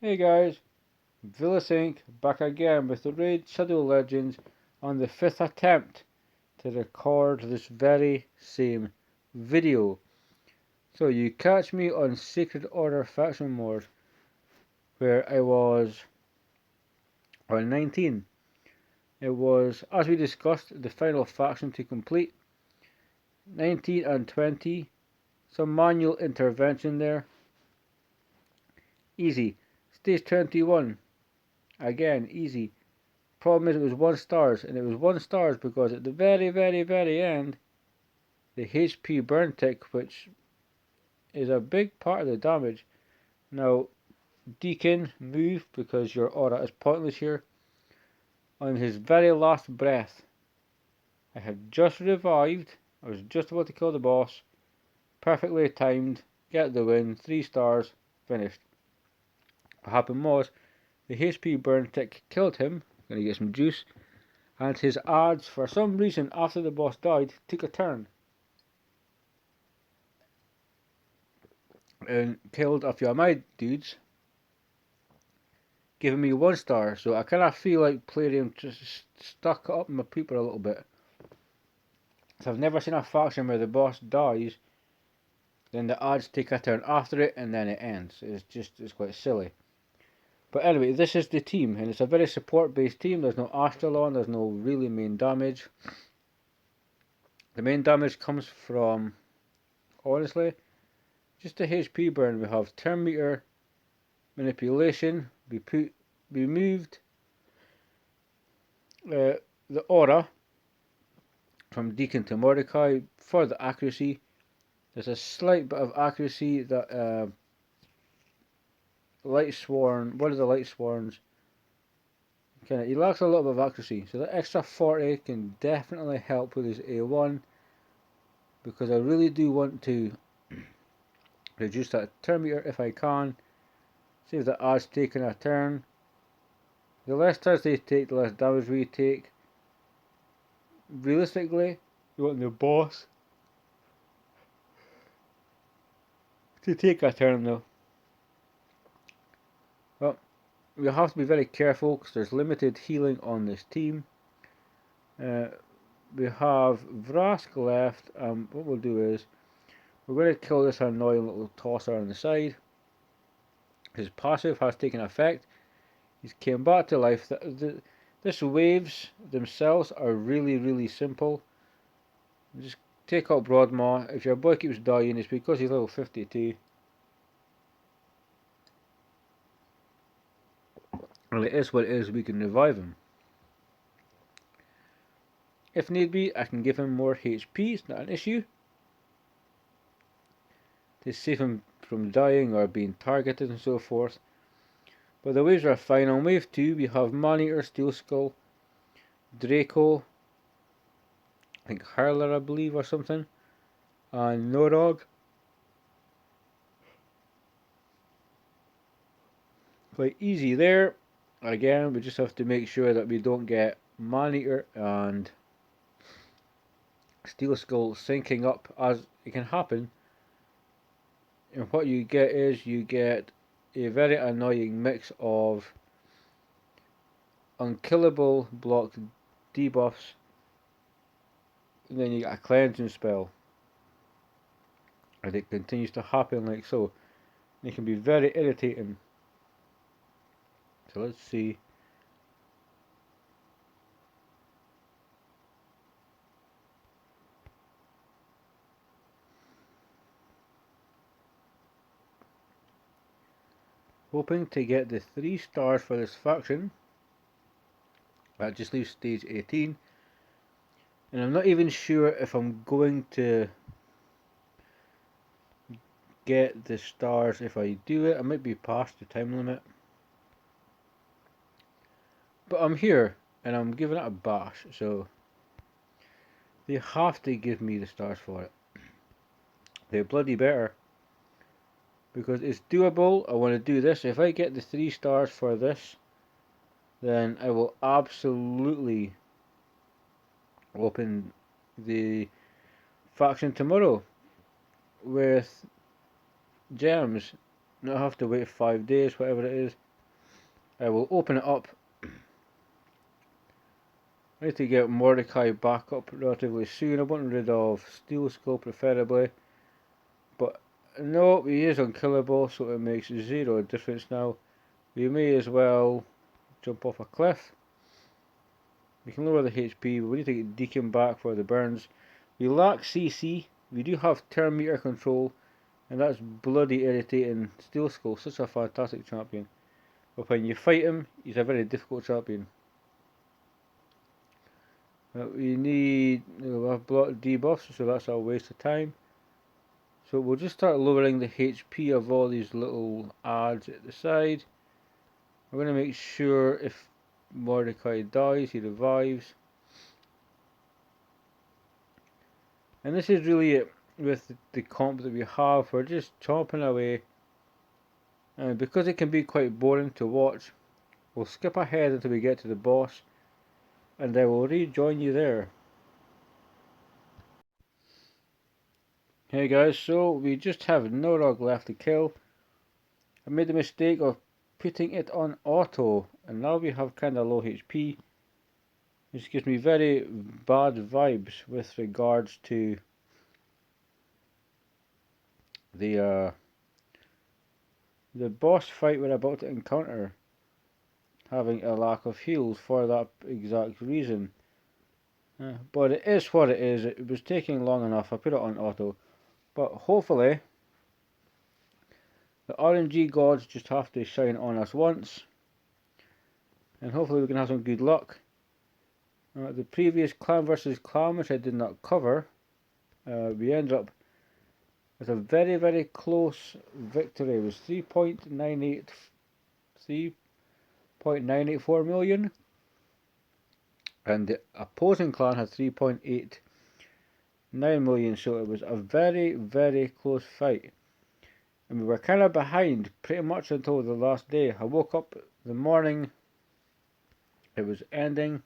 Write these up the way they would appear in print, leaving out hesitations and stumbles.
Hey guys, Vilisink back again with the RnG Shadow Legends on the 5th attempt to record this very same video. So you catch me on Sacred Order faction mode where I was on 19. It was, as we discussed, the final faction to complete. 19 and 20, some manual intervention there. Easy. Stage 21, again easy. Problem is it was 1 stars, and it was 1 stars because at the very end, the HP burn tick, which is a big part of the damage. Now, Deacon, move because your aura is pointless here. On his very last breath, I had just revived, I was just about to kill the boss, perfectly timed, get the win, 3 stars, finished. What happened was, the HP burn tick killed him, gonna get some juice, and his ads, for some reason after the boss died, took a turn and killed a few of my dudes, giving me 1 star. So I kind of feel like Palladium just stuck up my people a little bit. So I've never seen a faction where the boss dies, then the ads take a turn after it, and then it ends. It's quite silly. But anyway, this is the team, and it's a very support-based team. There's no Astralon, there's no really main damage. The main damage comes from, honestly, just the HP burn. We have turn meter, manipulation, we moved the aura from Deacon to Mordecai for the accuracy. There's a slight bit of accuracy that Light Sworn, one of the Light Sworns, he lacks a little bit of accuracy. So that extra 40 can definitely help with his A1, because I really do want to reduce that turn meter if I can. Save the odds taking a turn. The less turns they take, the less damage we take. Realistically, you want the boss to take a turn though. Well, we have to be very careful because there's limited healing on this team. We have Vrask left, what we'll do is we're going to kill this annoying little tosser on the side. His passive has taken effect. He's came back to life. This waves themselves are really simple. Just take out Broadmaw. If your boy keeps dying, it's because he's level 52. And it is what it is, we can revive him. If need be, I can give him more HP, it's not an issue. To save him from dying or being targeted and so forth. But the waves are fine. On wave 2 we have Maneater, Steel Skull, Draco, I think Hurler I believe or something, and Norog. Quite easy there. Again, we just have to make sure that we don't get Maneater and Steel Skull syncing up, as it can happen. And what you get is you get a very annoying mix of unkillable block debuffs, and then you get a cleansing spell, and it continues to happen like so. And it can be very irritating. So let's see. Hoping to get the 3 stars for this faction. That just leaves stage 18. And I'm not even sure if I'm going to get the stars if I do it. I might be past the time limit. But I'm here, and I'm giving it a bash, so they have to give me the stars for it. They bloody better. Because it's doable. I want to do this. If I get the 3 stars for this, then I will absolutely open the faction tomorrow with gems. Not have to wait 5 days, whatever it is. I will open it up. I need to get Mordecai back up relatively soon. I want rid of Steel Skull preferably. But no, he is unkillable, so it makes zero difference now. We may as well jump off a cliff. We can lower the HP, but we need to get Deacon back for the burns. We lack CC. We do have turn meter control, and that's bloody irritating. Steel Skull, such a fantastic champion. But when you fight him, he's a very difficult champion. We need a block debuffs, so that's a waste of time. So we'll just start lowering the HP of all these little adds at the side. We're going to make sure if Mordecai dies, he revives. And this is really it with the comp that we have. We're just chomping away. And because it can be quite boring to watch, we'll skip ahead until we get to the boss. And I will rejoin you there. Hey guys, so we just have Norog left to kill. I made the mistake of putting it on auto, and now we have kinda low HP, which gives me very bad vibes with regards to the boss fight we're about to encounter, having a lack of heals for that exact reason. But it is what it is. It was taking long enough. I put it on auto, but hopefully the RnG gods just have to shine on us once, and hopefully we can have some good luck. The previous clan versus clan, which I did not cover, we ended up with a very, very close victory. It was 3.984 million, and the opposing clan had 3.89 million, so it was a very, very close fight. And we were kind of behind pretty much until the last day. I woke up the morning, it was ending.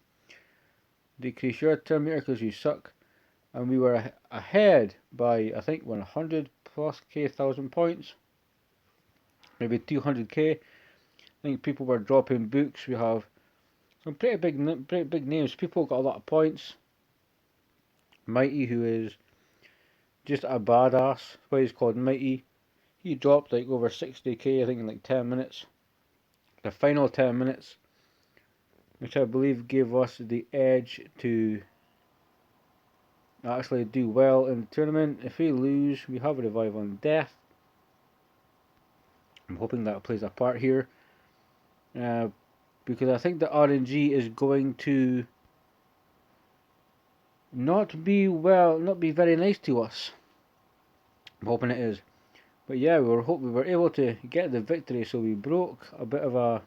Decrease your turn meter because you suck. And we were ahead by, I think, 100 plus thousand points. Maybe 200k. I think people were dropping books. We have some pretty big names. People got a lot of points. Mighty, who is just a badass. That's why he's called Mighty. He dropped like over 60k, I think, in like 10 minutes. The final 10 minutes, which I believe gave us the edge to actually do well in the tournament. If we lose, we have a revive on death. I'm hoping that plays a part here, because I think the RNG is going to not be very nice to us. I'm hoping it is. But yeah, we were able to get the victory, so we broke a bit of a...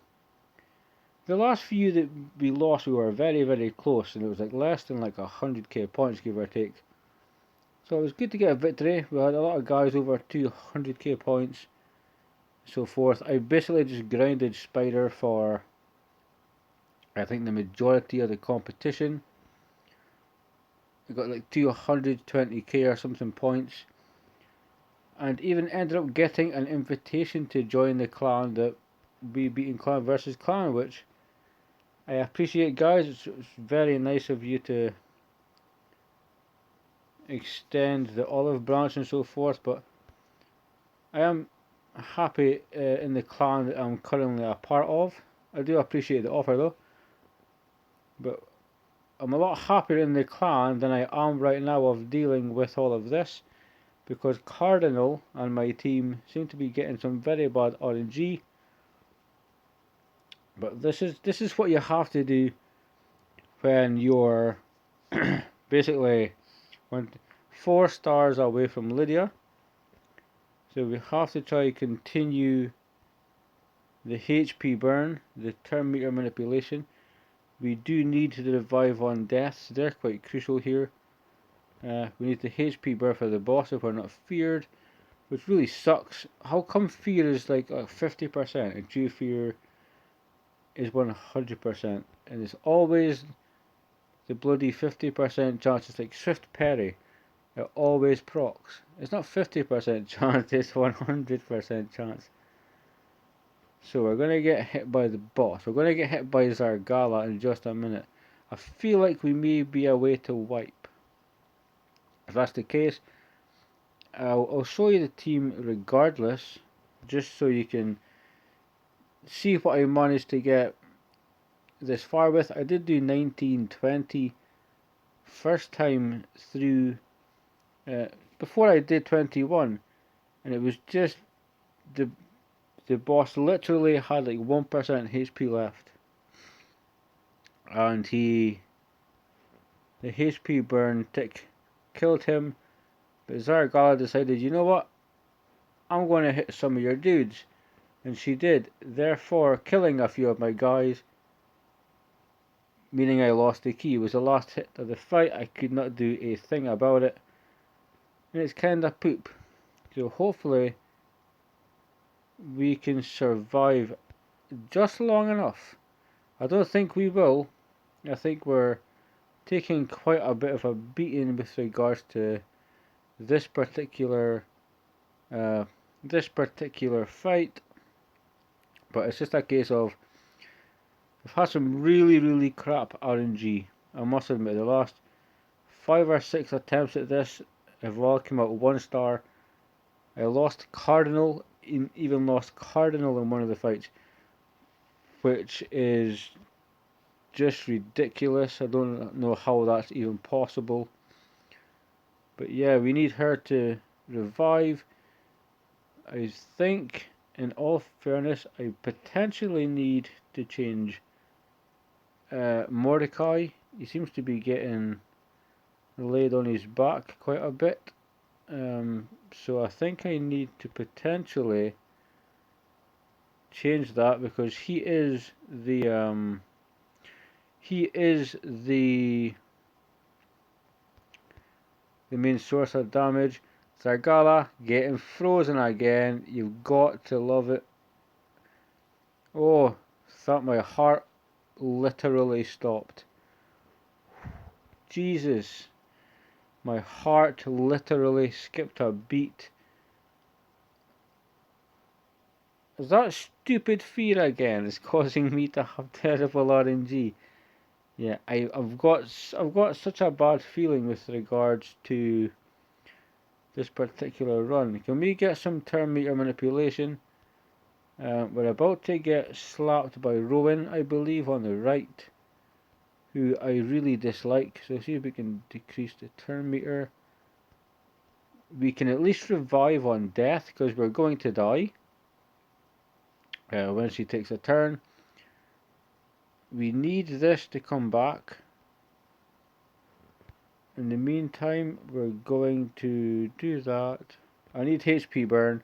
The last few that we lost, we were very, very close, and it was like less than like 100k points, give or take. So it was good to get a victory. We had a lot of guys over 200k points, so forth. I basically just grinded Spider for, I think, the majority of the competition. I got like 220k or something points, and even ended up getting an invitation to join the clan that we beat in clan versus clan, which I appreciate, guys. It's very nice of you to extend the olive branch and so forth, but I am happy in the clan that I'm currently a part of. I do appreciate the offer though, but I'm a lot happier in the clan than I am right now of dealing with all of this, because Cardinal and my team seem to be getting some very bad RNG. But this is what you have to do when you're basically 4 stars away from Lydia. So we have to try to continue the HP burn, the turn meter manipulation. We do need the revive on deaths. They're quite crucial here. We need the HP burn for the boss if we're not feared, which really sucks. How come fear is like 50% and true fear is 100%? And it's always the bloody 50% chance. It's like Swift Parry. It always procs. It's not 50% chance, it's 100% chance. So we're going to get hit by the boss. We're going to get hit by Zargala in just a minute. I feel like we may be a way to wipe. If that's the case, I'll show you the team regardless, just so you can see what I managed to get this far with. I did do 1920 first time through, before I did 21, and it was just the boss literally had like 1% HP left, and the HP burn tick killed him. But Zargala decided, you know what, I'm going to hit some of your dudes, and she did, therefore killing a few of my guys, meaning I lost the key. It was the last hit of the fight. I could not do a thing about it, and it's kinda poop. So hopefully we can survive just long enough. I don't think we will. I think we're taking quite a bit of a beating with regards to this particular fight, but it's just a case of we've had some really crap RNG. I must admit, the last 5 or 6 attempts at this have all come out 1 star. I lost Cardinal, even lost Cardinal in one of the fights, which is just ridiculous. I don't know how that's even possible. But yeah, we need her to revive. I think, in all fairness, I potentially need to change Mordecai. He seems to be getting laid on his back quite a bit. So I think I need to potentially change that, because he is the main source of damage. Zargala getting frozen again. You've got to love it. Oh, thought my heart literally stopped. Jesus. My heart literally skipped a beat. Is that stupid fear again is causing me to have terrible RNG? Yeah, I've got such a bad feeling with regards to this particular run. Can we get some turn meter manipulation? We're about to get slapped by Rowan, I believe, on the right, who I really dislike. So see if we can decrease the turn meter. We can at least revive on death, because we're going to die when she takes a turn. We need this to come back. In the meantime, we're going to do that. I need HP burn.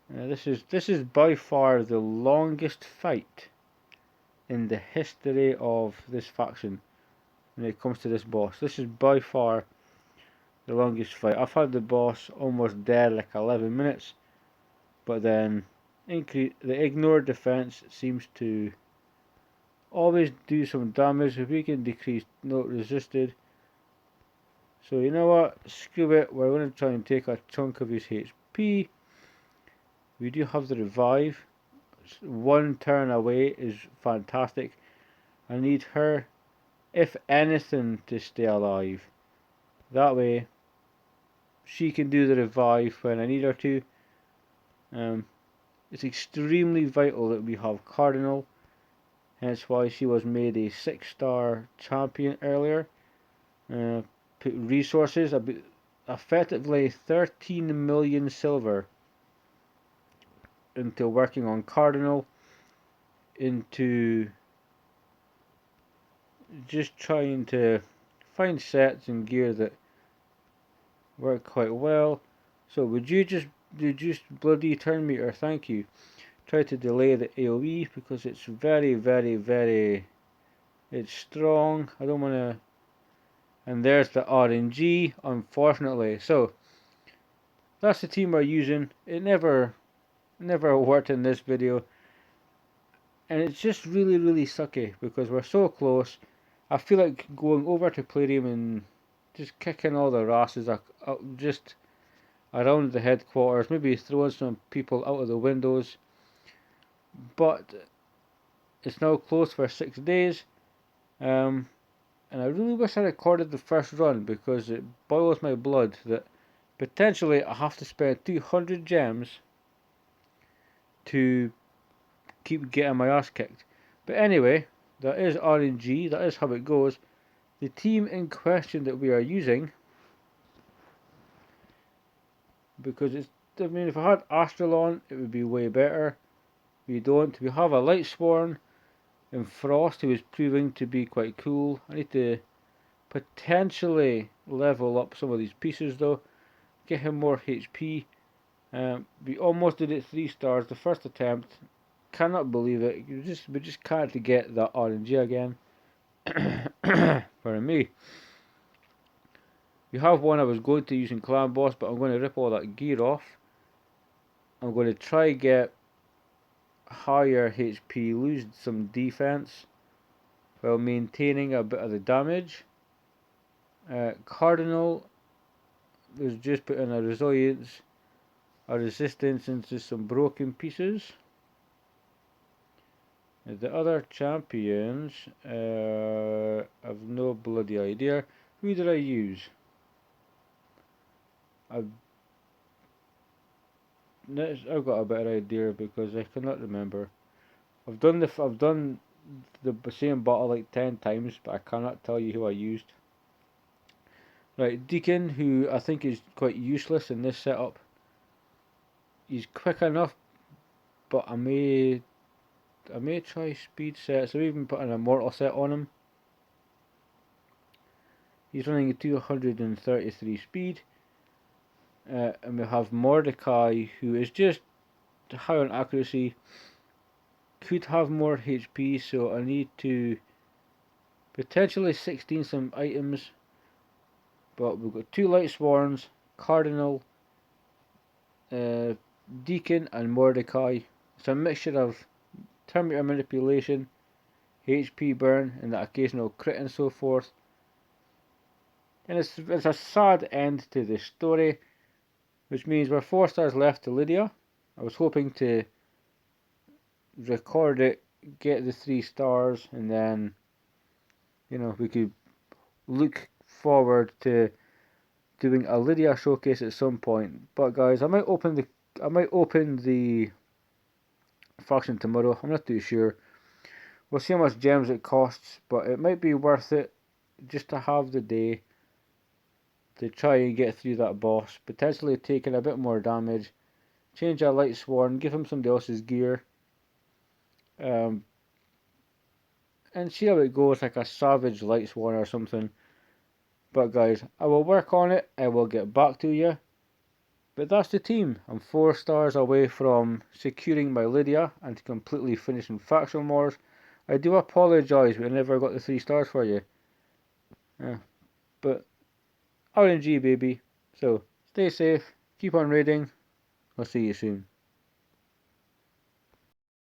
This is by far the longest fight in the history of this faction when it comes to this boss. This is by far the longest fight. I've had the boss almost dead like 11 minutes, but then the ignored defense seems to always do some damage. If we can decrease note resisted. So you know what, screw it, we're going to try and take a chunk of his HP. We do have the revive. 1 turn away is fantastic. I need her, if anything, to stay alive. That way she can do the revive when I need her to. It's extremely vital that we have Cardinal, hence why she was made a 6-star champion earlier. Put resources, effectively 13 million silver into working on Cardinal, into just trying to find sets and gear that work quite well. So would you just reduce bloody turn meter? Thank you. Try to delay the AoE because it's very it's strong. I don't want to. And there's the RNG, unfortunately. So that's the team we're using. It never worked in this video, and it's just really sucky because we're so close. I feel like going over to Palladium and just kicking all the rasses just around the headquarters, maybe throwing some people out of the windows. but it's now closed for 6 days. And I really wish I recorded the first run because it boils my blood that potentially I have to spend 200 gems to keep getting my ass kicked. But anyway, that is RNG, that is how it goes. The team in question that we are using, because it's, I mean, if I had Astralon, it would be way better. We don't. We have a Lightsworn and Frost, who is proving to be quite cool. I need to potentially level up some of these pieces though, get him more HP. We almost did it 3 stars the first attempt. Cannot believe it. We just can't get that RNG again. Pardon me. We have one I was going to use in Clan Boss, but I'm going to rip all that gear off. I'm going to try get higher HP, lose some defense, while maintaining a bit of the damage. Cardinal was just putting a resilience, a resistance into some broken pieces. The other champions, I've no bloody idea. Who did I use? I've got a better idea because I cannot remember. I've done the same battle like 10 times, but I cannot tell you who I used. Right, Deacon, who I think is quite useless in this setup. He's quick enough, but I may try speed sets. I've even put an immortal set on him. He's running at 233 speed. And we have Mordecai, who is just high on accuracy. Could have more HP, so I need to potentially 16 some items. But we've got 2 Lightsworns, Cardinal, Deacon, and Mordecai. It's a mixture of Terminator manipulation, HP burn, and that occasional crit and so forth. And it's a sad end to the story, which means we're 4 stars left to Lydia. I was hoping to record it, get the 3 stars, and then, you know, we could look forward to doing a Lydia showcase at some point. But guys, I might open the faction tomorrow. I'm not too sure. We'll see how much gems it costs, but it might be worth it just to have the day to try and get through that boss. Potentially taking a bit more damage. Change our Lightsworn, give him somebody else's gear. And see how it goes, like a Savage Lightsworn or something. But guys, I will work on it. I will get back to you. But that's the team. I'm 4 stars away from securing my Lydia and completely finishing Faction Wars. I do apologise, but I never got the 3 stars for you. But RNG baby. So stay safe, keep on raiding. I'll see you soon.